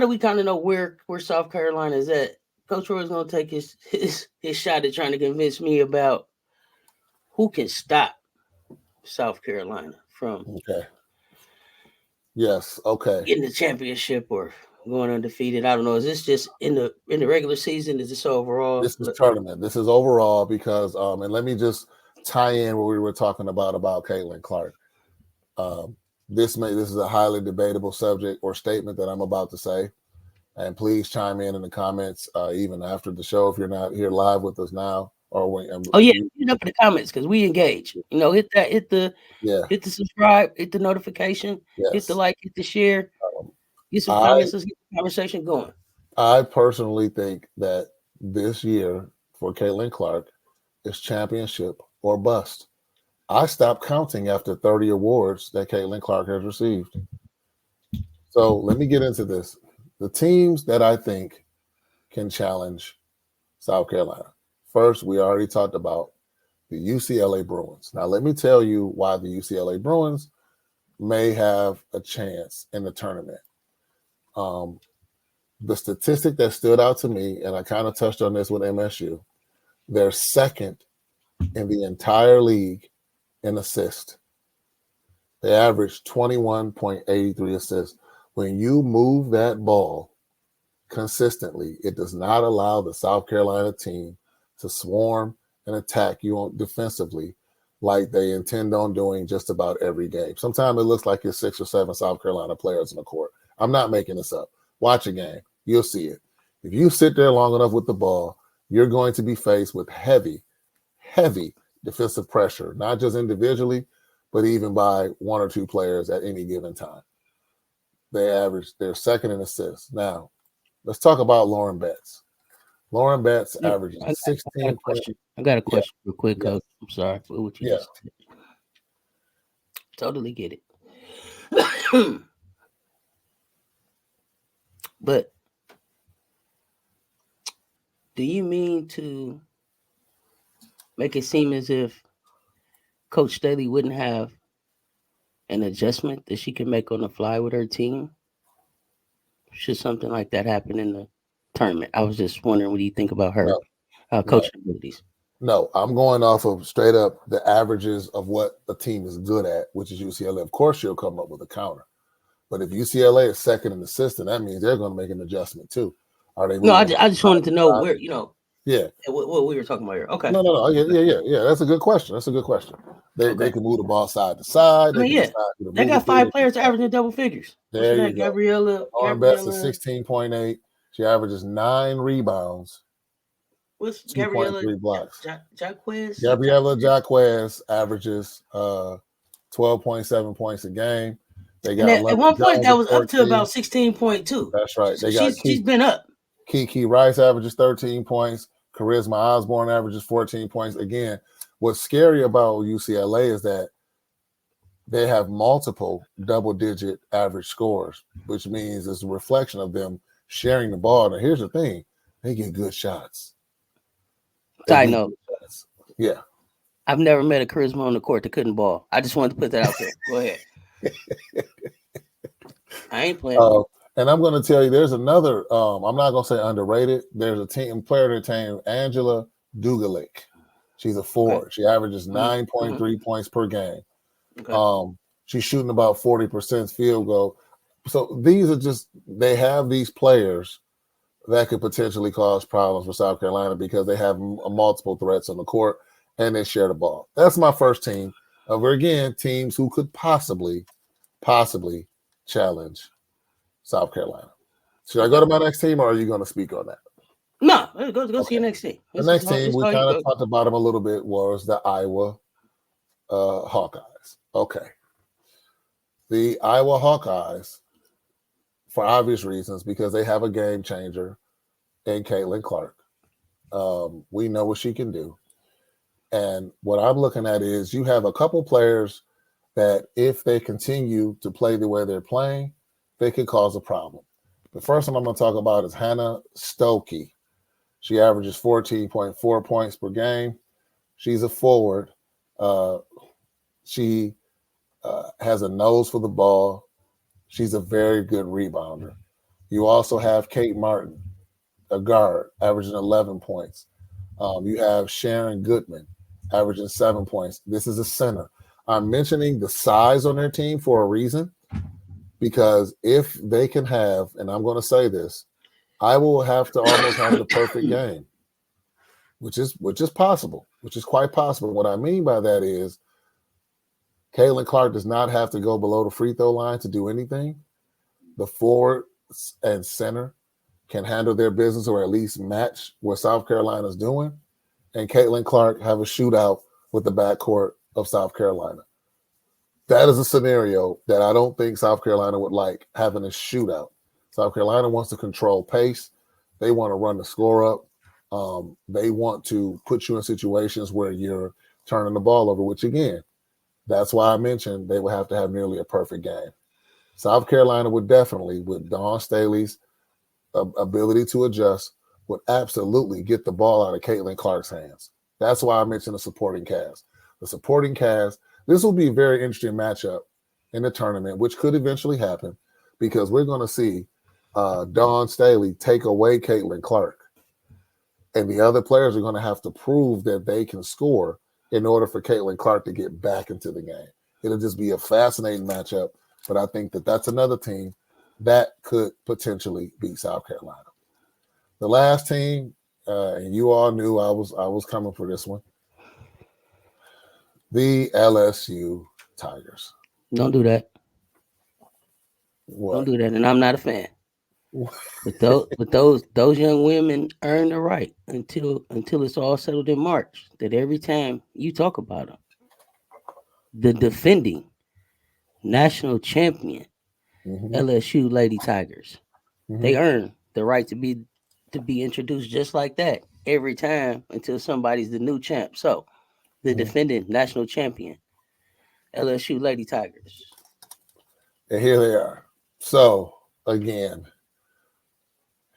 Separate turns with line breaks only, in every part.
that we kind of know where South Carolina is at, Coach Ro is going to take his shot at trying to convince me about who can stop South Carolina from getting the championship or going undefeated. I don't know. Is this just in the regular season? Is this overall?
This is tournament. This is overall because and let me just tie in what we were talking about Kaitlyn Clark. This is a highly debatable subject or statement that I'm about to say, and please chime in the comments even after the show if you're not here live with us now or when.
Up in the comments because we engage. Hit the subscribe, hit the notification, hit the like, hit the share, get some comments. Let's get the conversation going.
I personally think that this year for Kaitlyn Clark is championship or bust. I stopped counting after 30 awards that Kaitlyn Clark has received. So let me get into this. The teams that I think can challenge South Carolina. First, we already talked about the UCLA Bruins. Now, let me tell you why the UCLA Bruins may have a chance in the tournament. The statistic that stood out to me, and I kind of touched on this with MSU, they're second in the entire league in assists. They average 21.83 assists. When you move that ball consistently, it does not allow the South Carolina team to swarm and attack you defensively like they intend on doing just about every game. Sometimes it looks like it's 6 or 7 South Carolina players in the court. I'm not making this up. Watch a game. You'll see it. If you sit there long enough with the ball, you're going to be faced with heavy defensive pressure, not just individually, but even by 1 or 2 players at any given time. They're second in assists. Now, let's talk about Lauren Betts. Lauren Betts averages 16.
I got a question real quick, Coach. I'm sorry for what you just said. Totally get it. But do you mean to make it seem as if Coach Staley wouldn't have an adjustment that she can make on the fly with her team? Should something like that happen in the tournament? I was just wondering, what do you think about her coaching abilities?
No, I'm going off of straight up the averages of what the team is good at, which is UCLA. Of course, she'll come up with a counter. But if UCLA is second in assist, that means they're going to make an adjustment too. Are they?
No, I just wanted to know where,
Yeah.
What we were talking about here. Okay.
No. Yeah. That's a good question. They can move the ball side to side.
They got 5 players averaging double figures.
There you go.
Gabriella.
Lauren Betts is 16.8. She averages 9 rebounds.
What's Gabriella?
2.3 blocks.
Jaquez?
Gabriella Jaquez averages 12.7 points a game. They got
at one point that was up to about 16.2.
That's right.
So she's been up.
Kiki Rice averages 13 points. Charisma Osborne averages 14 points. Again, what's scary about UCLA is that they have multiple double-digit average scores, which means it's a reflection of them sharing the ball. And here's the thing. They get good shots.
Side note.
Yeah.
I've never met a charisma on the court that couldn't ball. I just wanted to put that out there. Go ahead. I ain't playing.
And I'm going to tell you, there's another, I'm not going to say underrated. There's a player named Angela Dugalik. She's a forward. Okay. She averages 9.3 points per game. Okay. She's shooting about 40% field goal. So they have these players that could potentially cause problems for South Carolina because they have multiple threats on the court and they share the ball. That's my first team. Again, teams who could possibly challenge South Carolina. Should I go to my next team, or are you going to speak on that?
No, go to your next team.
The next team, we kind of talked about them a little bit, was the Iowa Hawkeyes. Okay. The Iowa Hawkeyes, for obvious reasons, because they have a game changer in Kaitlyn Clark. We know what she can do. And what I'm looking at is you have a couple players that if they continue to play the way they're playing, they could cause a problem. The first one I'm going to talk about is Hannah Stokey. She averages 14.4 points per game. She's a forward. She has a nose for the ball. She's a very good rebounder. You also have Kate Martin, a guard, averaging 11 points. You have Sharon Goodman, averaging 7 points. This is a center. I'm mentioning the size on their team for a reason, because if they can have, and I'm going to say this, I will have to almost have the perfect game, which is possible, which is quite possible. What I mean by that is Kaitlyn Clark does not have to go below the free throw line to do anything. The forward and center can handle their business, or at least match what South Carolina's doing, and Kaitlyn Clark have a shootout with the backcourt of South Carolina. That is a scenario that I don't think South Carolina would like, having a shootout. South Carolina wants to control pace. They want to run the score up. They want to put you in situations where you're turning the ball over, which, again, that's why I mentioned they would have to have nearly a perfect game. South Carolina would definitely, with Dawn Staley's ability to adjust, would absolutely get the ball out of Kaitlyn Clark's hands. That's why I mentioned the supporting cast. The supporting cast, this will be a very interesting matchup in the tournament, which could eventually happen, because we're going to see Dawn Staley take away Kaitlyn Clark. And the other players are going to have to prove that they can score in order for Kaitlyn Clark to get back into the game. It'll just be a fascinating matchup, but I think that that's another team that could potentially beat South Carolina. The last team, and you all knew I was coming for this one, the LSU Tigers.
Don't do that.
What?
Don't do that, and I'm not a fan. But those young women earn the right until it's all settled in March, that every time you talk about them, the defending national champion LSU Lady Tigers, they earn the right to be introduced just like that every time until somebody's the new champ. So the defending national champion LSU Lady Tigers.
And here they are. So again,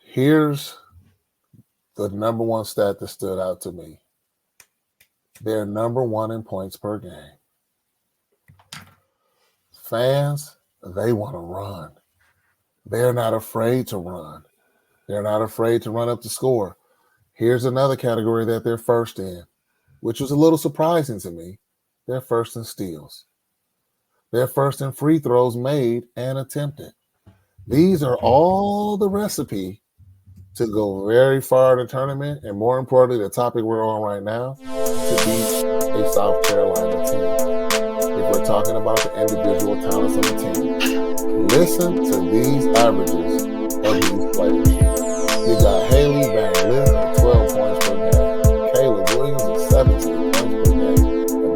here's the number one stat that stood out to me. They're number one in points per game. Fans, they want to run. They're not afraid to run. They're not afraid to run up the score. Here's another category that they're first in, which was a little surprising to me. They're first in steals. They're first in free throws made and attempted. These are all the recipe to go very far in the tournament, and more importantly, the topic we're on right now, to beat a South Carolina team. If we're talking about the individual talents of the team, listen to these averages of these players. You got Haley Van Lith at 12 points per game, Kayla Williams at 17 points per game,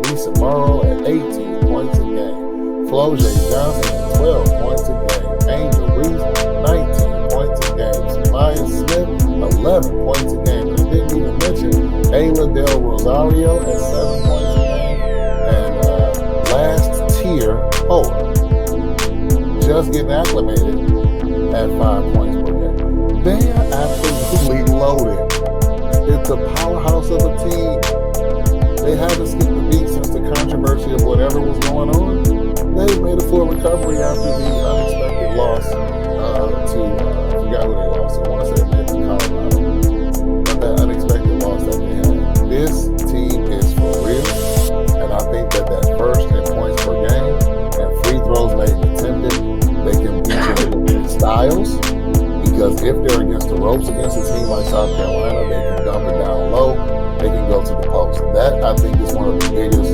Anissa Morrow at 18 points a game, Flojae Johnson at 12 points a game, Angel Reese 19 points a game, Samaya Smith 11 points a game. And I didn't even mention Ayla Del Rosario at 7 points a game, and last tier just getting acclimated at 5 points per game. They are absolutely loaded. It's a powerhouse of a team. They haven't skipped a beat since the controversy of whatever was going on. They've made a full recovery after the unexpected loss to, I forgot who they lost to. I want to say it may be Colorado. But that unexpected loss that they had. This team is for real. And I think that first in points per game and free throws made and attempted, they can beat you in styles. Because if they're against the ropes against a team like South Carolina, they can dump it down low. They can go to the post. That, I think, is one of the biggest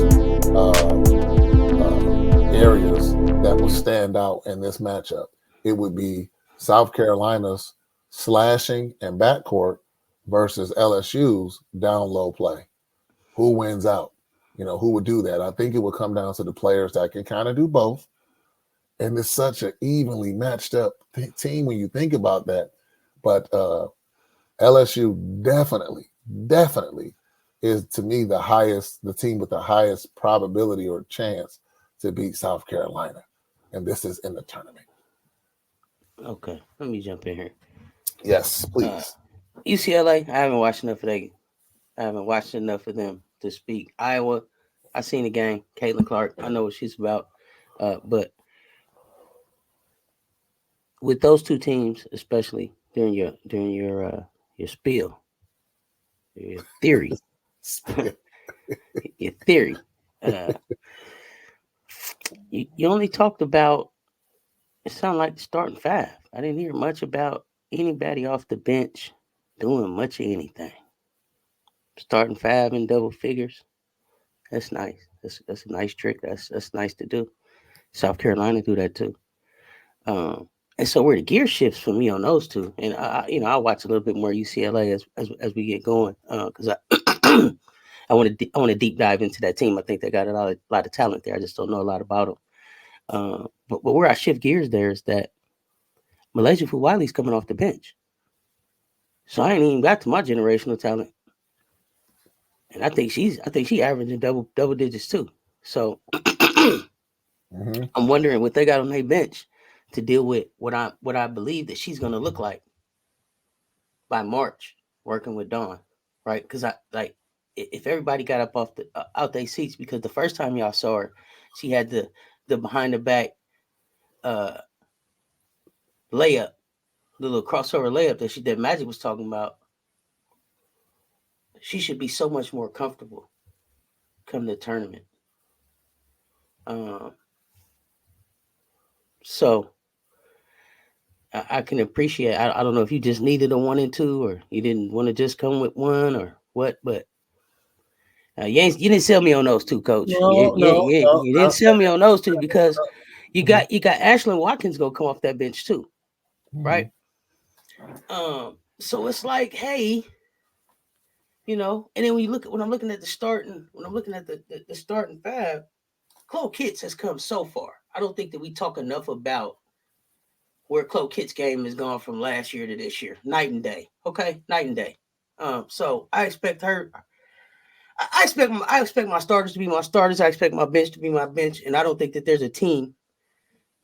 areas that will stand out in this matchup. It would be South Carolina's slashing and backcourt versus LSU's down low play. Who wins out? Who would do that? I think it would come down to the players that can kind of do both. And it's such an evenly matched up team when you think about that. But LSU definitely is, to me, the team with the highest probability or chance to beat South Carolina. And this is in the tournament.
Okay, let me jump in here.
Yes, please.
UCLA, I haven't watched enough of them to speak. Iowa, I seen the game. Kaitlyn Clark, I know what she's about. But with those two teams, especially during your spiel, your theory, your theory, you only talked about. It sounded like the starting five. I didn't hear much about anybody off the bench doing much of anything. Starting five in double figures. That's nice. That's a nice trick. That's nice to do. South Carolina do that too. And so where the gear shifts for me on those two, and I'll watch a little bit more UCLA as we get going, because I want to deep dive into that team. I think they got a lot of talent there. I just don't know a lot about them. But where I shift gears there is that Malaysia Fuwali's coming off the bench, so I ain't even got to my generational talent, and I think she averaging double digits too. So I'm wondering what they got on their bench to deal with what I believe that she's gonna look like by March, working with Dawn, right? Because if everybody got up off out their seats, because the first time y'all saw her, she had the behind the back layup, the little crossover layup that Magic was talking about. She should be so much more comfortable come the tournament. So I can appreciate. I don't know if you just needed a 1 and 2, or you didn't want to just come with one, or what. But you didn't sell me on those two, Coach. You didn't sell me on those two, because you got Ashlyn Watkins gonna come off that bench too, right? So it's like, hey, and then when I'm looking at the starting five, Chloe Kitts has come so far. I don't think that we talk enough about where Chloe Kitts' game has gone from last year to this year. Night and day. Okay? Night and day. So I expect her. I expect my starters to be my starters. I expect my bench to be my bench. And I don't think that there's a team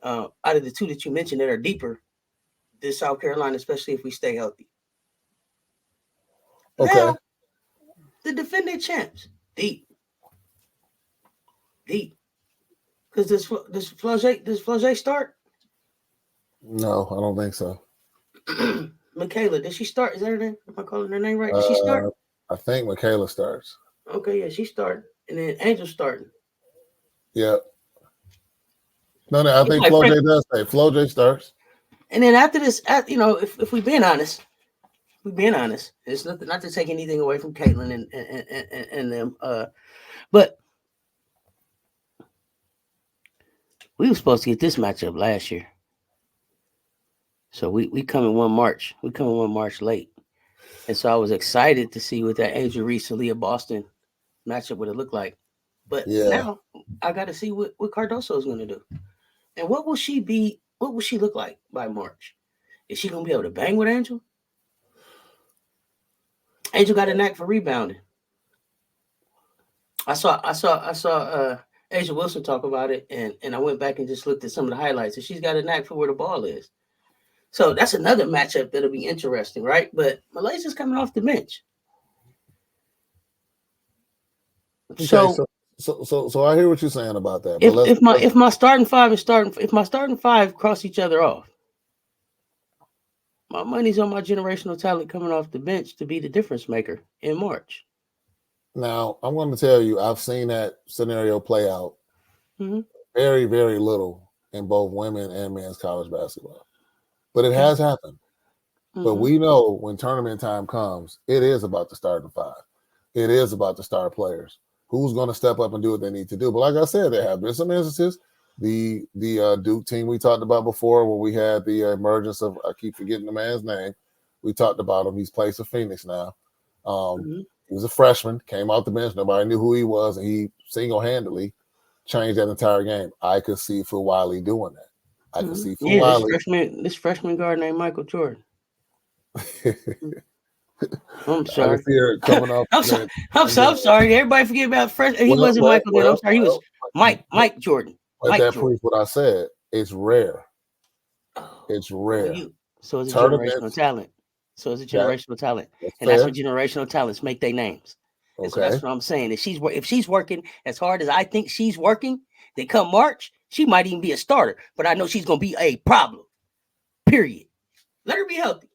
out of the two that you mentioned that are deeper than South Carolina, especially if we stay healthy. Okay. Now, the defending champs. Deep. Because does Flau'jae start?
No, I don't think so.
Michaela, did she start? Is that her name? Am I calling her name right? Did she start?
I think Michaela starts.
Okay, yeah, she started. And then Angel starting.
Yeah. No, I think Flau'jae does say. Flau'jae starts.
And then after this, if we're being honest, it's not to take anything away from Kaitlyn and them. But we were supposed to get this matchup last year. So we come in 1 March. We come in 1 March late. And so I was excited to see what that Angel Reese-Aaliyah Boston matchup would have looked like. But now I got to see what Cardoso is going to do. And what will she be? What will she look like by March? Is she going to be able to bang with Angel? Angel got a knack for rebounding. I saw Asia Wilson talk about it, and I went back and just looked at some of the highlights, and she's got a knack for where the ball is. So that's another matchup that'll be interesting, right? But Malaysia's coming off the bench.
Okay, so I hear what you're saying about that.
But if my starting five cross each other off, my money's on my generational talent coming off the bench to be the difference maker in March.
Now, I'm going to tell you, I've seen that scenario play out very, very little in both women and men's college basketball. But it has happened. But we know when tournament time comes, it is about the starting five. It is about the star players. Who's going to step up and do what they need to do? But like I said, there have been some instances. The Duke team we talked about before, where we had the emergence of, I keep forgetting the man's name. We talked about him. He's played for Phoenix now. He was a freshman, came out the bench. Nobody knew who he was, and he single-handedly changed that entire game. I could see Fuwali doing that. I could see Fuwali.
This freshman guard named Michael Jordan. I'm sorry.
I can see her coming up.
I'm sorry. Everybody forget about freshman. He wasn't Michael then. I'm sorry. He was Mike Jordan.
But that proves what I said. It's rare. It's rare.
So it's a generational talent. And that's what generational talents make their names. And so that's what I'm saying. If she's working as hard as I think she's working, then come March, she might even be a starter. But I know she's going to be a problem. Period. Let her be healthy.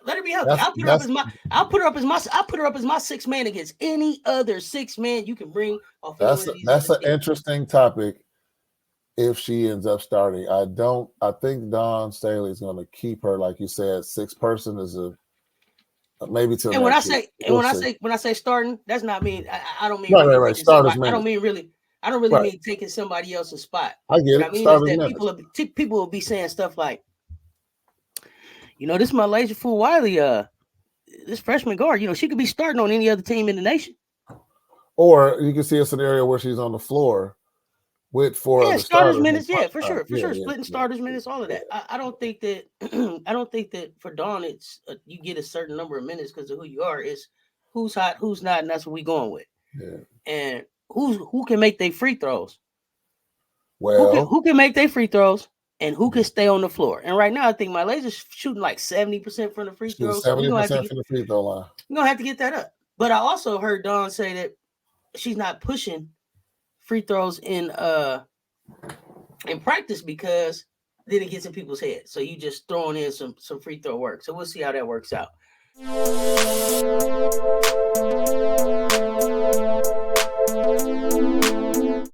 Let her be healthy. I'll put her up as my sixth man against any other sixth man you can bring off.
That's an interesting topic. If she ends up starting, I think Dawn Staley is going to keep her, like you said. Sixth person is maybe till.
And when I say starting, that's not mean. I don't mean
right. Starters.
I don't really mean taking somebody else's spot.
I get it.
I mean is that people will be saying stuff like, this is my laser fool Wiley. This freshman guard, she could be starting on any other team in the nation.
Or you can see a scenario where she's on the floor with four other
starters minutes. Yeah, for sure. Splitting starters minutes, all of that. I don't think that. I don't think that for Dawn, it's you get a certain number of minutes because of who you are. It's who's hot, who's not, and that's what we going with.
Yeah.
And who can make their free throws.
Well,
who can make their free throws and who can stay on the floor. And right now, I think my laser's shooting like 70% from the free throws.
70% from the free throw line.
You're gonna have to get that up. But I also heard Dawn say that she's not pushing free throws in practice because then it gets in people's heads. So you just throwing in some free throw work. So we'll see how that works out.